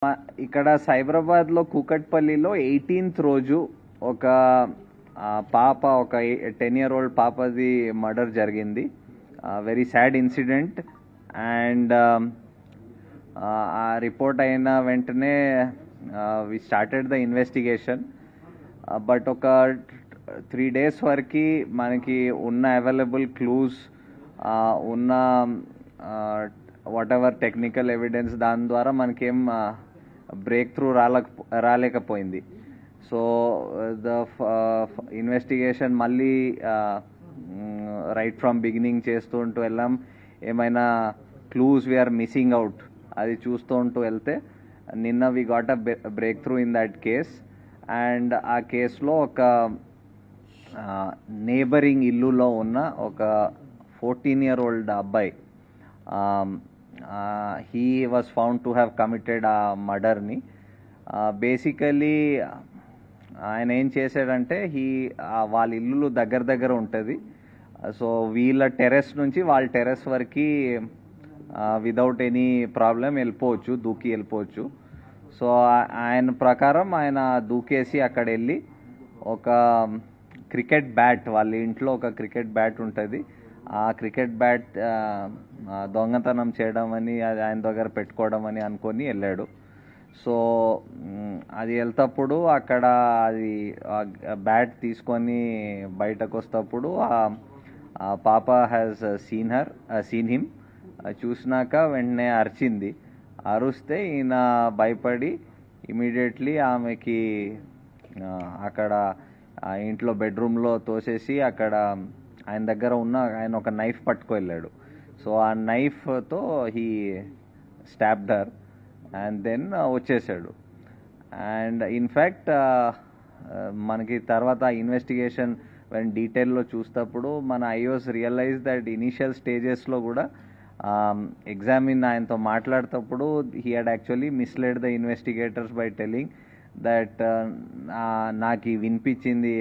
ఇక్కడ సైబరాబాద్లో కూకట్పల్లిలో 18th రోజు ఒక పాప ఒక 10-year-old పాపది మర్డర్ జరిగింది. Very sad incident. అండ్ ఆ రిపోర్ట్ అయిన వెంటనే we started the investigation. But ఒక 3 days వరకు మనకి ఉన్న అవైలబుల్ క్లూస్ ఉన్న వాట్ ఎవర్ టెక్నికల్ ఎవిడెన్స్ దాని ద్వారా మనకేం బ్రేక్ త్రూ రాలేకపోయింది. సో ద ఇన్వెస్టిగేషన్ మళ్ళీ రైట్ ఫ్రమ్ బిగినింగ్ చేస్తూ వెళ్ళాం. ఏమైనా క్లూస్ వీఆర్ మిస్సింగ్ అవుట్ అది చూస్తూ వెళ్తే నిన్న we got a breakthrough in that case. And ఆ కేసులో ఒక నేబరింగ్ ఇల్లులో ఉన్న ఒక 14-year-old అబ్బాయి he was found to have committed a murder ni. Basically ఆయన ఏం చేశాడంటే వాళ్ళ ఇల్లు దగ్గర ఉంటుంది. సో వీళ్ళ టెర్రస్ నుంచి వాళ్ళ టెర్రస్ వరకు విదౌట్ ఎనీ ప్రాబ్లం వెళ్ళిపోవచ్చు, దూకి వెళ్ళిపోవచ్చు. సో ఆయన ప్రకారం ఆయన దూకేసి అక్కడ వెళ్ళి ఒక క్రికెట్ బ్యాట్, వాళ్ళ ఇంట్లో ఒక క్రికెట్ బ్యాట్ ఉంటుంది, ఆ క్రికెట్ బ్యాట్ దొంగతనం చేయడం అని ఆయన దగ్గర పెట్టుకోవడం అని అనుకొని వెళ్ళాడు. సో అది వెళ్తప్పుడు అక్కడ అది బ్యాట్ తీసుకొని బయటకు వస్తప్పుడు ఆ పాప హ్యాస్ సీన్ హిమ్. చూసినాక వెంటనే అరిచింది. అరుస్తే ఈయన భయపడి ఇమీడియట్లీ ఆమెకి అక్కడ ఆ ఇంట్లో బెడ్రూమ్లో తోసేసి అక్కడ ఆయన దగ్గర ఆయన ఒక నైఫ్ పట్టుకు వెళ్ళాడు. సో ఆ నైఫ్తో he stabbed her and then వచ్చేసాడు. అండ్ ఇన్ఫ్యాక్ట్ మనకి తర్వాత ఇన్వెస్టిగేషన్ డీటెయిల్లో చూసినప్పుడు మన ఐఓస్ రియలైజ్ దట్ ఇనీషియల్ స్టేజెస్లో కూడా ఎగ్జామిన్ ఆయనతో మాట్లాడేటప్పుడు he had actually misled the investigators by telling that నాకు వినిపించింది,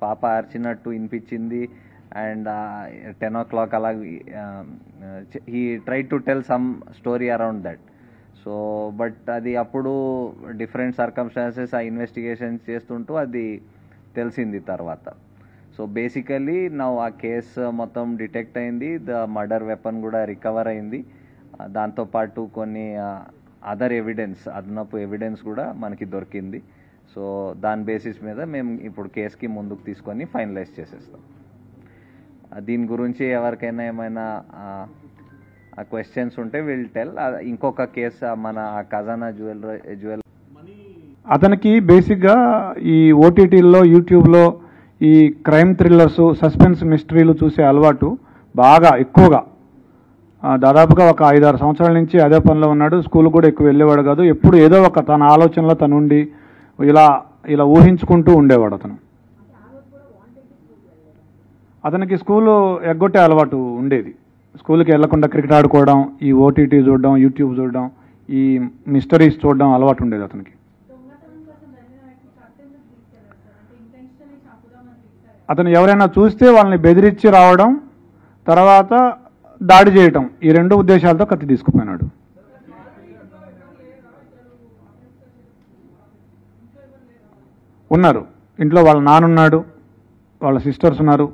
పాప అరిచినట్టు వినిపించింది. అండ్ 10 o'clock అలా he try to tell some story around that. So but అది అప్పుడు డిఫరెంట్ సర్కమ్స్టాన్సెస్ ఆ ఇన్వెస్టిగేషన్ చేస్తుంటూ అది తెలిసింది తర్వాత. సో బేసికలీ ఆ కేసు మొత్తం డిటెక్ట్ అయింది, ద మర్డర్ వెపన్ కూడా రికవర్ అయింది. దాంతోపాటు కొన్ని అదర్ ఎవిడెన్స్, అదనపు ఎవిడెన్స్ కూడా మనకి దొరికింది. సో దాని బేసిస్ మీద మేము ఇప్పుడు కేసుకి ముందుకు తీసుకొని ఫైనలైజ్ చేసేస్తాం. దీని గురించి ఎవరికైనా ఏమైనా క్వశ్చన్స్ ఉంటే విల్ టెల్. ఇంకొక కేసు మన ఖజానా జ్యువెల్ అతనికి బేసిక్గా ఈ ఓటీటీల్లో యూట్యూబ్లో ఈ క్రైమ్ థ్రిల్లర్స్, సస్పెన్స్ మిస్టరీలు చూసే అలవాటు బాగా ఎక్కువగా, దాదాపుగా ఒక 5-6 సంవత్సరాల నుంచి అదే పనిలో ఉన్నాడు. స్కూల్ కూడా ఎక్కువ వెళ్ళేవాడు కాదు. ఎప్పుడు ఏదో ఒక తన ఆలోచనలో తనుండి ఇలా ఊహించుకుంటూ ఉండేవాడు. అతనికి స్కూలు ఎగ్గొట్టే అలవాటు ఉండేది. స్కూల్కి వెళ్లకుండా క్రికెట్ ఆడుకోవడం, ఈ ఓటీటీ చూడడం, యూట్యూబ్ చూడడం, ఈ మిస్టరీస్ చూడడం అలవాటు ఉండేది అతనికి. అతను ఎవరైనా చూస్తే వాళ్ళని బెదిరించి రావడం, తర్వాత దాడి చేయటం, ఈ 2 ఉద్దేశాలతో కత్తి తీసుకుపోయినాడు. ఉన్నారు ఇంట్లో, వాళ్ళ నాన్నున్నాడు, వాళ్ళ సిస్టర్స్ ఉన్నారు,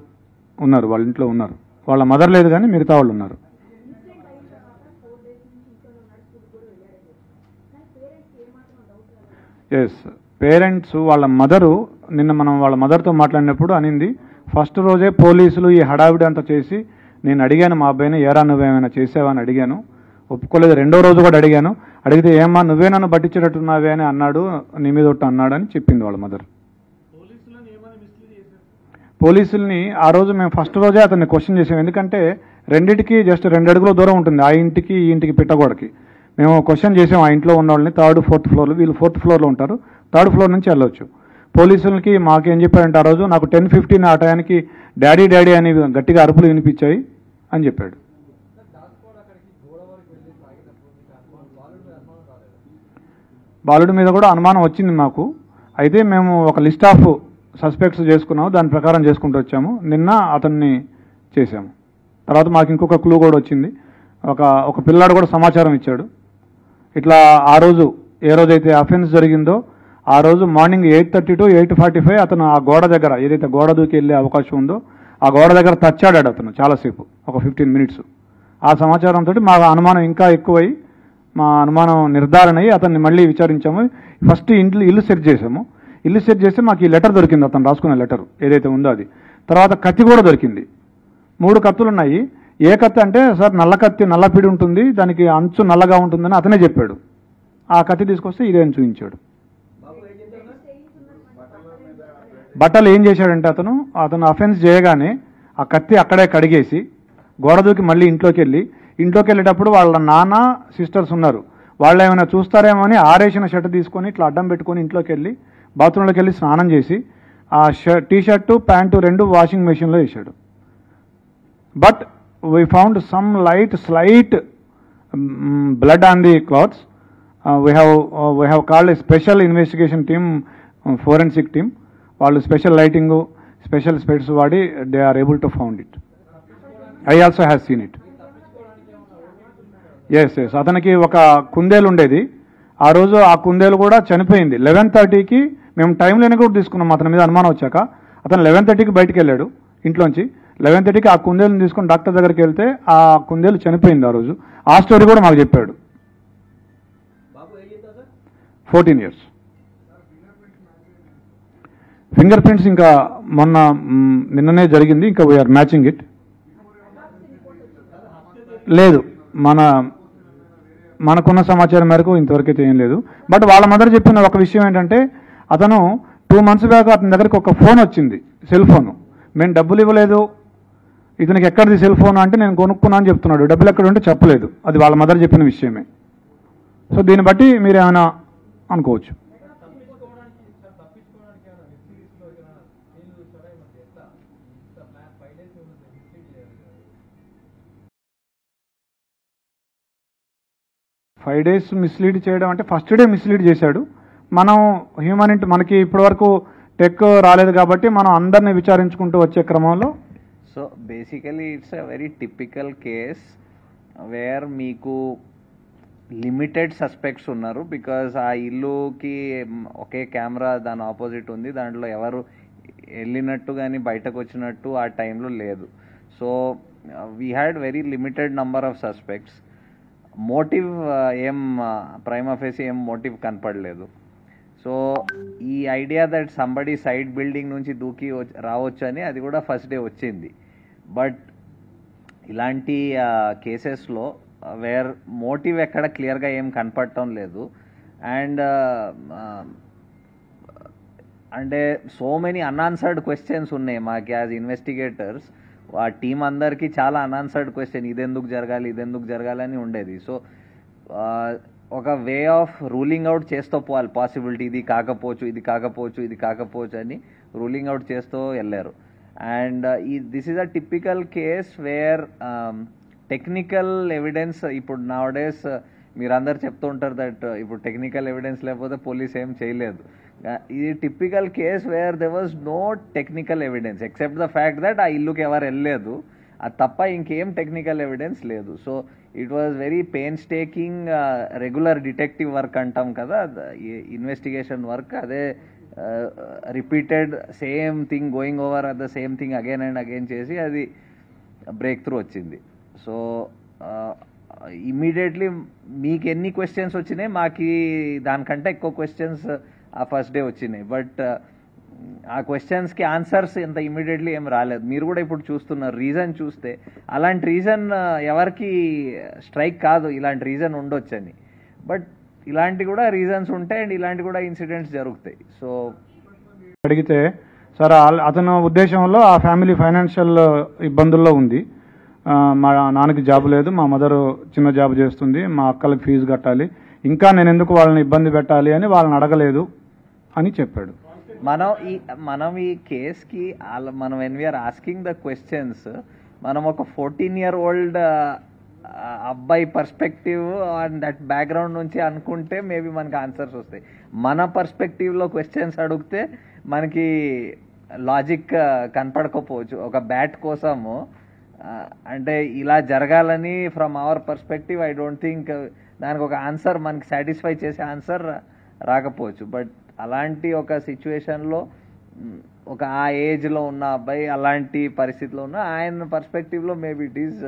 వాళ్ళ ఇంట్లో ఉన్నారు. వాళ్ళ మదర్ లేదు కానీ మిగతా వాళ్ళు ఉన్నారు. ఎస్, పేరెంట్స్ వాళ్ళ మదరు నిన్న మనం వాళ్ళ మదర్తో మాట్లాడినప్పుడు అనింది, ఫస్ట్ రోజే పోలీసులు ఈ హడావిడి అంతా చేసి నేను అడిగాను మా అబ్బాయిని, ఏరా నువ్వేమైనా చేసావా అని అడిగాను, ఒప్పుకోలేదు. 2వ రోజు కూడా అడిగితే ఏమ్మా నువ్వే నన్ను పట్టించేటట్టున్నావే అని అన్నాడు, నీ మీద ఒట్టు అన్నాడు అని చెప్పింది వాళ్ళ మదర్. పోలీసుల్ని ఆ రోజు మేము ఫస్ట్ రోజే అతన్ని క్వశ్చన్ చేసాం. ఎందుకంటే రెండింటికి జస్ట్ 2 అడుగుల దూరం ఉంటుంది, ఆ ఇంటికి ఈ ఇంటికి పిట్టగోడకి. మేము క్వశ్చన్ చేసాం ఆ ఇంట్లో ఉన్న వాళ్ళని. 3rd, 4th floor, వీళ్ళు 4th floorలో ఉంటారు, 3rd floor నుంచి వెళ్ళొచ్చు. పోలీసులకి మాకేం చెప్పారంటే ఆ రోజు నాకు 10:15 ఆ టయానికి డాడీ డాడీ అని గట్టిగా అరుపులు వినిపించాయి అని చెప్పాడు. బాలుడి మీద కూడా అనుమానం వచ్చింది మాకు. అయితే మేము ఒక లిస్ట్ ఆఫ్ సస్పెక్ట్స్ చేసుకున్నాము, దాని ప్రకారం చేసుకుంటూ వచ్చాము. నిన్న అతన్ని చేశాము. తర్వాత మాకు ఇంకొక క్లూ కూడా వచ్చింది. ఒక పిల్లాడు కూడా సమాచారం ఇచ్చాడు. ఇట్లా ఆ రోజు ఏ రోజైతే అఫెన్స్ జరిగిందో ఆ రోజు మార్నింగ్ 8:30 to 8:45 అతను ఆ గోడ దగ్గర ఏదైతే గోడ దూకి వెళ్ళే అవకాశం ఉందో ఆ గోడ దగ్గర తచ్చాడాడు అతను చాలాసేపు, ఒక 15 minutes. ఆ సమాచారంతో మా అనుమానం ఇంకా ఎక్కువై మా అనుమానం నిర్ధారణ అయ్యి అతన్ని మళ్ళీ విచారించాము. ఫస్ట్ ఇల్లు సెర్చ్ చేసాము. ఇల్లు సెర్చ్ చేస్తే మాకు ఈ లెటర్ దొరికింది, అతను రాసుకున్న లెటర్ ఏదైతే ఉందో అది. తర్వాత కత్తి కూడా దొరికింది. 3 కత్తులు ఉన్నాయి. ఏ కత్తి అంటే సార్ నల్ల కత్తి, నల్ల పిడి ఉంటుంది, దానికి అంచు నల్లగా ఉంటుందని అతనే చెప్పాడు. ఆ కత్తి తీసుకొస్తే ఇదే అని చూపించాడు. బట్టలు ఏం చేశాడంటే అతను అఫెన్స్ చేయగానే ఆ కత్తి అక్కడే కడిగేసి గోడ దూకి మళ్ళీ ఇంట్లోకి వెళ్ళేటప్పుడు వాళ్ళ నాన్న సిస్టర్స్ ఉన్నారు, వాళ్ళు ఏమైనా చూస్తారేమో అని ఆరేసిన షర్ట్ తీసుకొని ఇట్లా అడ్డం పెట్టుకొని ఇంట్లోకి వెళ్ళి బాత్రూంలోకి వెళ్ళి స్నానం చేసి ఆ టీ షర్టు ప్యాంటు 2 వాషింగ్ మెషిన్లో వేసాడు. But we found some slight blood on the clothes. We have called a special investigation team, forensic team. వాళ్ళు స్పెషల్ లైటింగ్, స్పెషల్ స్పెట్స్ వాడి they are able to found it. I also have seen it. Yes అతనికి ఒక కుందేలు ఉండేది. ఆ రోజు ఆ కుందేలు కూడా చనిపోయింది. 11:30కి మేము టైం లేని కూడా తీసుకున్నాం అతని మీద అనుమానం వచ్చాక. అతను 11:30కి బయటికి వెళ్ళాడు ఇంట్లోంచి. 11:30కి ఆ కుందేలుని తీసుకొని డాక్టర్ దగ్గరికి వెళ్తే ఆ కుందేలు చనిపోయింది ఆ రోజు. ఆ స్టోరీ కూడా మాకు చెప్పాడు. 14 years. ఫింగర్ ప్రింట్స్ ఇంకా నిన్ననే జరిగింది, ఇంకా వీఆర్ మ్యాచింగ్ ఇట్. లేదు, మనకున్న సమాచారం మేరకు ఇంతవరకు అయితే ఏం లేదు. బట్ వాళ్ళ మదర్ చెప్పిన ఒక విషయం ఏంటంటే అతను 2 months బ్యాక్ అతని దగ్గరికి ఒక ఫోన్ వచ్చింది, సెల్ ఫోన్. మేము డబ్బులు ఇవ్వలేదు, ఇతనికి ఎక్కడిది సెల్ ఫోన్ అంటే నేను కొనుక్కున్నా అని చెప్తున్నాడు. డబ్బులు ఎక్కడ ఉంటే చెప్పలేదు. అది వాళ్ళ మదర్ చెప్పిన విషయమే. సో దీన్ని బట్టి మీరు ఏమైనా అనుకోవచ్చు. ఫైవ్ డేస్ మిస్లీడ్ చేయడం అంటే ఫస్ట్ డే మిస్లీడ్ చేశాడు. మనం మనకి ఇప్పటివరకు టెక్ రాలేదు కాబట్టి మనం అందరినీ విచారించుకుంటూ వచ్చే క్రమంలో. So basically it's a very typical case wear మీకు లిమిటెడ్ సస్పెక్ట్స్ ఉన్నారు. బికాజ్ ఆ ఇల్లుకి ఒకే కెమెరా దాని ఆపోజిట్ ఉంది, దాంట్లో ఎవరు వెళ్ళినట్టు కానీ బయటకు వచ్చినట్టు ఆ టైంలో లేదు. So we had very limited number of suspects. Motive prima facie ఏం మోటివ్ కనపడలేదు. సో ఈ idea that somebody side building నుంచి దూకి రావచ్చు అని అది కూడా ఫస్ట్ డే వచ్చింది. బట్ ఇలాంటి కేసెస్లో వేర్ మోటివ్ ఎక్కడ క్లియర్గా ఏం కనపడటం లేదు. అండ్ అంటే సో మెనీ అన్ఆన్సర్డ్ క్వశ్చన్స్ ఉన్నాయి మాకు యాజ్ ఇన్వెస్టిగేటర్స్. ఆ టీం అందరికీ చాలా అన్ఆన్సర్డ్ క్వశ్చన్, ఇదెందుకు జరగాలి అని ఉండేది. సో ఒక వే ఆఫ్ రూలింగ్ అవుట్ చేస్తూ పోవాలి పాసిబిలిటీ, ఇది కాకపోవచ్చు అని రూలింగ్ అవుట్ చేస్తూ వెళ్ళారు. And this is a typical case wear technical evidence, ఇప్పుడు నౌ డేస్ మీరందరూ చెప్తూ ఉంటారు దట్ ఇప్పుడు టెక్నికల్ ఎవిడెన్స్ లేకపోతే పోలీస్ ఏం చేయలేదు. ఇది typical case where there was no technical evidence except the fact that ఆ ఇల్లుకి ఎవరు వెళ్ళలేదు, అది తప్ప ఇంకేం టెక్నికల్ ఎవిడెన్స్ లేదు. So it was very painstaking regular detective work అంటాం కదా, ఇన్వెస్టిగేషన్ వర్క్. అదే repeated same thing going over the same thing again and again చేసి అది బ్రేక్ త్రూ వచ్చింది. సో ఇమ్మీడియట్లీ మీకు ఎన్ని క్వశ్చన్స్ వచ్చినాయి, మాకు దానికంటే ఎక్కువ క్వశ్చన్స్ ఆ ఫస్ట్ డే వచ్చినాయి. బట్ ఆ క్వశ్చన్స్కి ఆన్సర్స్ ఇంత ఇమ్మీడియట్లీ ఏం రాలేదు. మీరు కూడా ఇప్పుడు చూస్తున్నారు, రీజన్ చూస్తే అలాంటి రీజన్ ఎవరికి స్ట్రైక్ కాదు, ఇలాంటి రీజన్ ఉండొచ్చని. బట్ ఇలాంటి కూడా రీజన్స్ ఉంటాయి అండ్ ఇలాంటి కూడా ఇన్సిడెంట్స్ జరుగుతాయి. సో అడిగితే సార్ అతను ఉద్దేశంలో ఆ ఫ్యామిలీ ఫైనాన్షియల్ ఇబ్బందుల్లో ఉంది, మా నాన్నకి జాబ్ లేదు, మా మదర్ చిన్న జాబ్ చేస్తుంది, మా అక్కలకి ఫీజు కట్టాలి, ఇంకా నేను ఎందుకు వాళ్ళని ఇబ్బంది పెట్టాలి అని వాళ్ళని అడగలేదు అని చెప్పాడు. మనం ఈ కేస్కి మనం when we are asking the questions మనం ఒక 14-year-old అబ్బాయి పర్స్పెక్టివ్ అండ్ దట్ బ్యాక్గ్రౌండ్ నుంచి అనుకుంటే మేబీ మనకి ఆన్సర్స్ వస్తాయి. మన పర్స్పెక్టివ్లో క్వశ్చన్స్ అడిగితే మనకి లాజిక్ కనపడకపోవచ్చు. ఒక బ్యాట్ కోసము అంటే ఇలా జరగాలని from our perspective I don't think దానికి ఒక ఆన్సర్ మనకి సాటిస్ఫై చేసే ఆన్సర్ రాకపోవచ్చు. బట్ అలాంటి ఒక సిచ్యువేషన్లో ఒక ఆ ఏజ్లో ఉన్న అబ్బాయి అలాంటి పరిస్థితిలో ఉన్న ఆయన పర్స్పెక్టివ్లో మేబీ ఇట్ ఈస్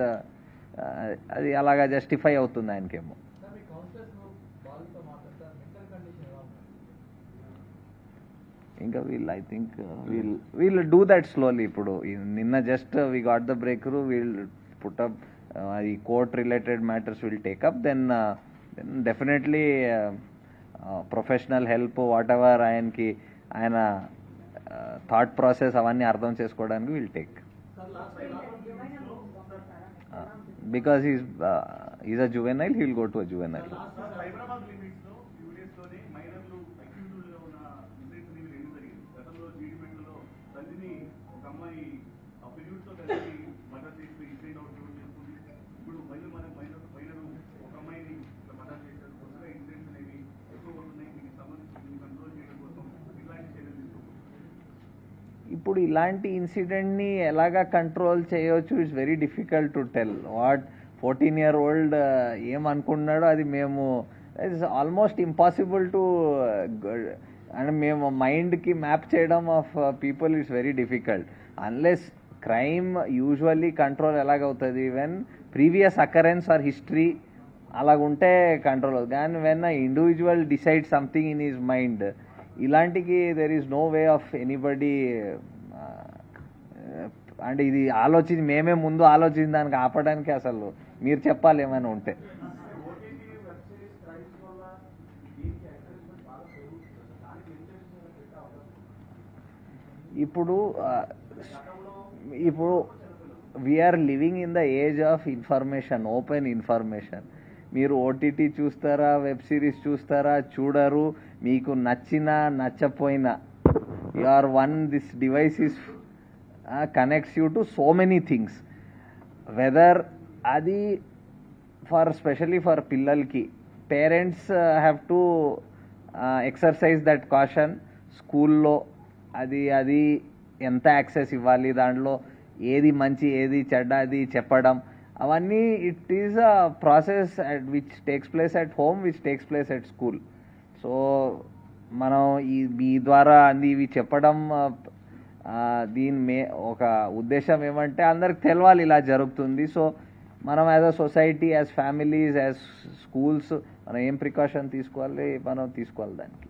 అది అలాగా జస్టిఫై అవుతుంది ఆయనకేమో. ఇంకా I think we'll do that slowly. ఇప్పుడు నిన్న just we got the breakthrough, we'll put up ఈ court related matters will take up, then definitely professional help whatever ఆయన thought process అవన్నీ అర్థం చేసుకోవడానికి will take. Because is a juvenile, he will go to a juvenile. ఇప్పుడు ఇలాంటి ఇన్సిడెంట్ని ఎలాగా control చేయవచ్చు, it's very difficult to tell. What 14-year-old ఏమనుకున్నాడో అది మేము it's almost impossible to, and మేము మైండ్కి మ్యాప్ చేయడం of people it's very difficult. Unless crime usually control ఎలాగవుతుంది when previous occurrence or history అలాగుంటే కంట్రోల్ అవుతుంది. కానీ when a individual decide something in his mind, ఇలాంటికి there is no way of anybody, అంటే ఇది మేమే ముందు ఆలోచించి దానికి ఆపడానికి అసలు మీరు చెప్పాలి ఏమైనా ఉంటే. ఇప్పుడు we are living in the age of information, open information. మీరు ఓటీటీ చూస్తారా, వెబ్ సిరీస్ చూస్తారా, చూడరు, మీకు నచ్చినా నచ్చపోయినా you are this device is connects you to so many things. Whether అది స్పెషలీ ఫర్ పిల్లలకి parents have to exercise that caution. స్కూల్లో అది ఎంత యాక్సెస్ ఇవ్వాలి, దాంట్లో ఏది మంచి ఏది చెడ్డ అది చెప్పడం, అవన్నీ it is a process which takes place at home, which takes place at school. So మనం ఈ ద్వారా ఇవి చెప్పడం ఒక ఉద్దేశం ఏమంటే అందరికి తెలవాలి ఇలా జరుగుతుంది. సో మనం as a society, as families, as schools మనం ఏం ప్రికాషన్ తీసుకోవాలి, మనం తీసుకోవాలి దానికి.